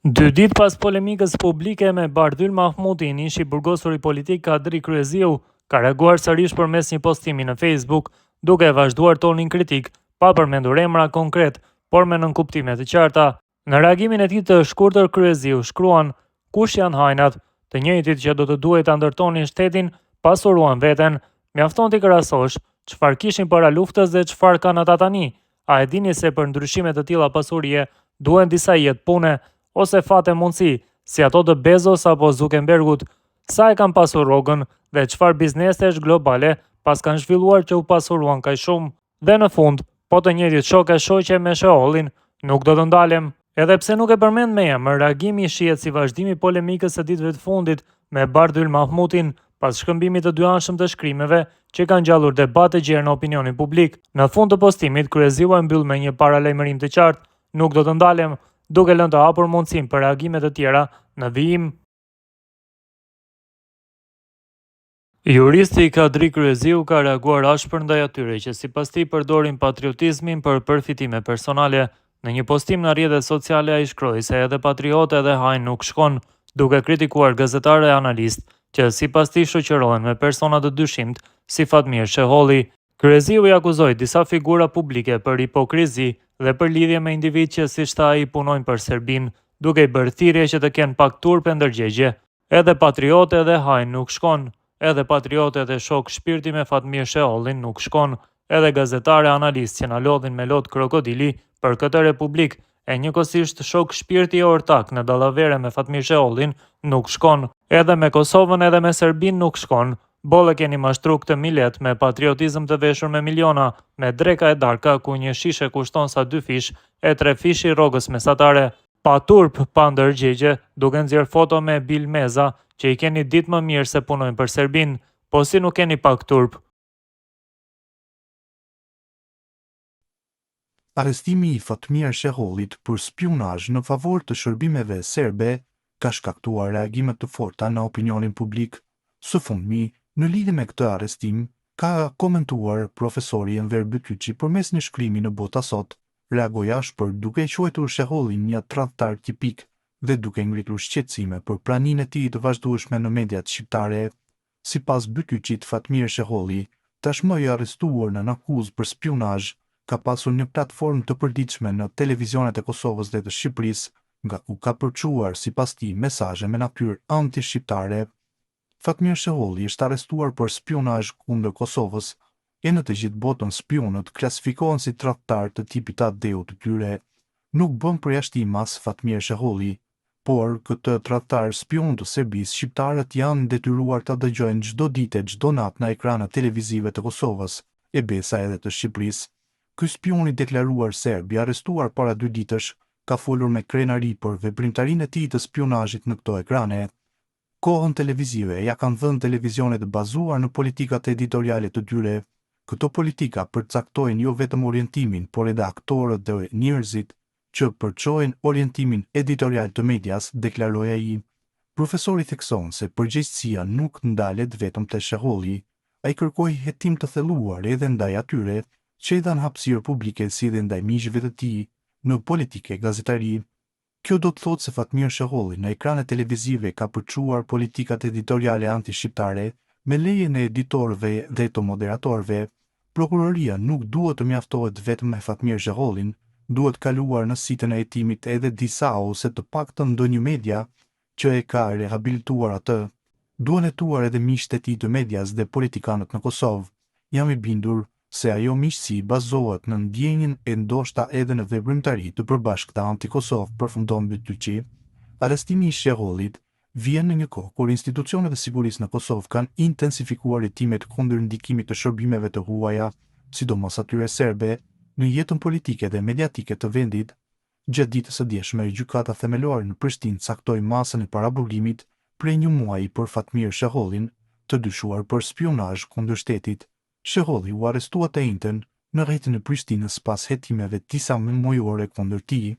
2 ditë pas polemikës publike me Bardhyl Mahmutin, ishi burgosuri politik Kadri Kryeziu ka reaguar sërish përmes një postimi në Facebook, duke vazhduar tonin kritik, pa përmendur emra konkret, por me nënkuptime të qarta. Në reagimin e tij të shkurtër, Kryeziu shkruan: "Kush janë hajnat? Të njëjtit që do të duhej ta ndërtonin shtetin, pasuruan veten. Mjafton t'i krahasosh çfarë kishin para luftës dhe çfarë kanë ata tani. A e dini se për ndryshime të tilla pasurie duhen disa jetë pune, ose fate mundësi, si ato të Bezos apo Zuckerbergut, sa e kanë pasur rrogën dhe çfarë biznesesh globale pas kanë zhvilluar që u pasuruan kaq shumë. Dhe në fund, po të njëjtit shok e shoqe me Sheollin, nuk do të ndalem." Edhe pse nuk e përmend me emër, reagimi shihet si vazhdimi i polemikës së ditëve të fundit me Bardhyl Mahmutin, pas shkëmbimit të dyanshëm të shkrimeve që kanë ngjallur debat të gjerë në opinionin publik. Në fund të postimit, Kryeziu e mbyll me një paralajmërim të qartë: "Nuk do të ndalem", duke lënë të hapur mundësinë për reagime të tjera në vijim. Juristi Kadri Kryeziu ka reaguar ashpër ndaj atyre që sipas tij përdorin patriotizmin për përfitime personale. Në një postim në rrjetet sociale ai shkroi se edhe patriotë edhe hajn nuk shkon, duke kritikuar gazetarë e analistë që sipas tij shoqërohen me persona të dyshimt si Fatmir Sheholli. Kryeziu i akuzoi disa figura publike për hipokrizi dhe për lidhje me individ që siç tha ai punojnë për Serbinë, duke i bërë thirrje që të kenë pak turp e ndërgjegje. Edhe patriotë edhe hajn nuk shkon, edhe patriotë edhe shok shpirti me Fatmir Shehollin nuk shkon, edhe gazetare analistë që na lodhin me lot krokodili për këtë republik, e njëkohësisht shok shpirti e ortak në dallavere me Fatmir Shehollin nuk shkon, edhe me Kosovën edhe me Serbinë nuk shkon. Bolle keni mashtru këtë milet me patriotizëm të veshur me miliona, me dreka e darka ku një shishe kushton sa 2 fish e 3 fish i rrogës mesatare. Pa turp, pa ndërgjegje, duke nxjerr foto me Bil Meza, që i keni ditë më mirë se punojnë për Serbinë, po si nuk keni pak turp." Arrestimi i Fatmir Shehollit për spionazh në favor të shërbimeve serbe ka shkaktuar reagime të forta në opinionin publik. Së fundmi, në lidhje me këtë arrestim, ka komentuar profesori Enver Bytyçi përmes një shkrimi në Bota Sot, reagoi ashpër duke e quajtur Shehollin një tradhtar tipik dhe duke ngritur shqetësime për praninë e tij të vazhdueshme në mediat shqiptare. Sipas Bytyçit, Fatmir Sheholli, tashmë i arrestuar në akuzë për spionazh, ka pasur një platformë të përditshme në televizionet e Kosovës dhe të Shqipërisë, nga ku ka përçuar sipas tij mesazhe me natyrë anti-shqiptare. Fatmir Sheholli është arrestuar për spionazh kundër Kosovës, e në të gjithë botën spionët klasifikohen si tradhtar të tipit ADU të tyre. Nuk bën përjashtim as Fatmir Sheholli, por këtë tradhtar spion të Serbisë, shqiptarët janë detyruar ta dëgjojnë çdo ditë, çdo natë në ekranet televizive të Kosovës, e besa edhe të Shqipërisë. Ky spion i deklaruar serb i arrestuar para 2 ditësh ka folur me krenari për veprimtarinë e tij të spionazhit në këto ekrane. Kohën televizive ja kanë dhënë televizionet bazuar në politikat editoriale të tyre. Këto politika përcaktojnë jo vetëm orientimin, por edhe aktorët dhe njerëzit që përçojnë orientimin editorial të medias, deklaroi ai. Profesori thekson se përgjegjësia nuk ndalet vetëm te Sheholli. Ai kërkoi hetim të thelluar edhe ndaj atyre që i dhanë hapësirë publike si dhe ndaj miqve të tij në politikë e gazetari. Kjo do të thotë se Fatmir Sheholli në ekranet televizive ka përçuar politikat editoriale anti-shqiptare me lejen e editorëve dhe të moderatorëve. Prokuroria nuk duhet të mjaftohet vetëm me Fatmir Shehollin, duhet kaluar në sitën e hetimit edhe disa ose të paktën ndonjë media që e ka rehabilituar atë. Duhen hetuar edhe miqtë e tij të medias dhe politikanët në Kosovë. Jam i bindur se ajo miqësi bazohet në ndjenjën e ndoshta edhe në veprimtari të përbashkëta anti-Kosovë, përfundon Bytyçi. Arrestimi i Shehollit vjen në një kohë kur institucionet e sigurisë në Kosovë kanë intensifikuar hetimet kundër ndikimit të shërbimeve të huaja, sidomos atyre serbe, në jetën politike dhe mediatike të vendit. Gjatë ditës së dieshme, gjykata themelore në Prishtinë caktoi masën e paraburgimit prej 1 muaji për Fatmir Shehollin, të dyshuar për spionazh kundër shtetit. Sheholli u arrestua të njëjtën në rrethin e Prishtinës pas hetimeve disa muajore kundër tij.